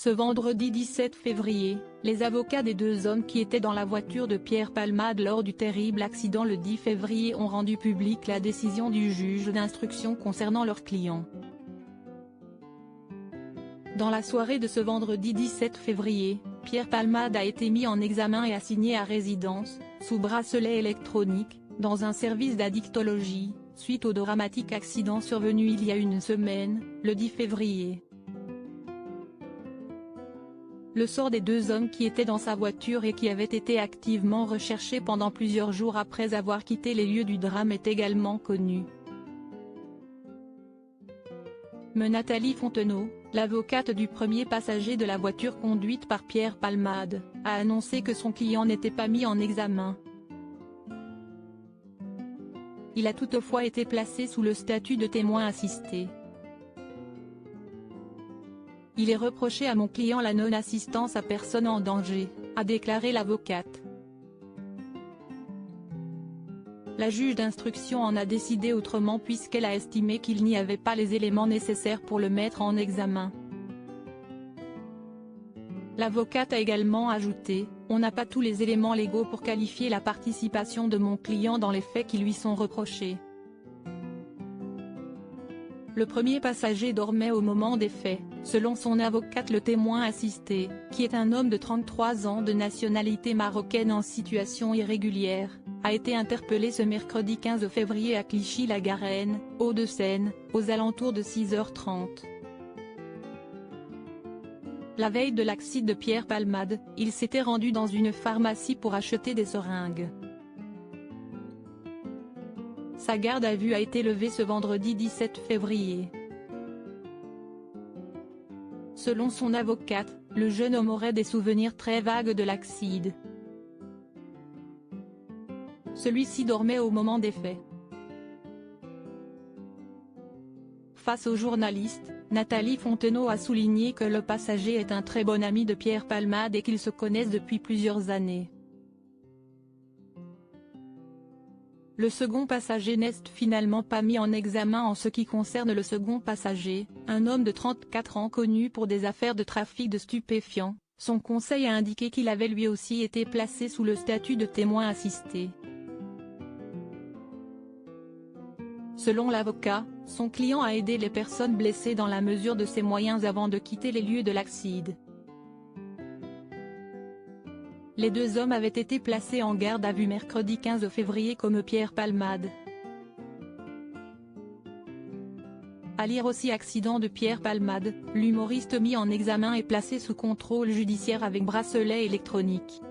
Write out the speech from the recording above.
Ce vendredi 17 février, les avocats des deux hommes qui étaient dans la voiture de Pierre Palmade lors du terrible accident le 10 février ont rendu publique la décision du juge d'instruction concernant leur client. Dans la soirée de ce vendredi 17 février, Pierre Palmade a été mis en examen et assigné à résidence, sous bracelet électronique, dans un service d'addictologie, suite au dramatique accident survenu il y a une semaine, le 10 février. Le sort des deux hommes qui étaient dans sa voiture et qui avaient été activement recherchés pendant plusieurs jours après avoir quitté les lieux du drame est également connu. Mais Nathalie Fontenot, l'avocate du premier passager de la voiture conduite par Pierre Palmade, a annoncé que son client n'était pas mis en examen. Il a toutefois été placé sous le statut de témoin assisté. Il est reproché à mon client la non-assistance à personne en danger, a déclaré l'avocate. La juge d'instruction en a décidé autrement puisqu'elle a estimé qu'il n'y avait pas les éléments nécessaires pour le mettre en examen. L'avocate a également ajouté, « On n'a pas tous les éléments légaux pour qualifier la participation de mon client dans les faits qui lui sont reprochés. » Le premier passager dormait au moment des faits, selon son avocate. Le témoin assisté, qui est un homme de 33 ans de nationalité marocaine en situation irrégulière, a été interpellé ce mercredi 15 février à Clichy-la-Garenne, Hauts-de-Seine, aux alentours de 6h30. La veille de l'accident de Pierre Palmade, il s'était rendu dans une pharmacie pour acheter des seringues. Sa garde à vue a été levée ce vendredi 17 février. Selon son avocate, le jeune homme aurait des souvenirs très vagues de l'accident. Celui-ci dormait au moment des faits. Face aux journalistes, Nathalie Fontenot a souligné que le passager est un très bon ami de Pierre Palmade et qu'ils se connaissent depuis plusieurs années. Le second passager n'est finalement pas mis en examen. En ce qui concerne le second passager, un homme de 34 ans connu pour des affaires de trafic de stupéfiants, son conseil a indiqué qu'il avait lui aussi été placé sous le statut de témoin assisté. Selon l'avocat, son client a aidé les personnes blessées dans la mesure de ses moyens avant de quitter les lieux de l'accident. Les deux hommes avaient été placés en garde à vue mercredi 15 février comme Pierre Palmade. À lire aussi accident de Pierre Palmade, l'humoriste mis en examen est placé sous contrôle judiciaire avec bracelet électronique.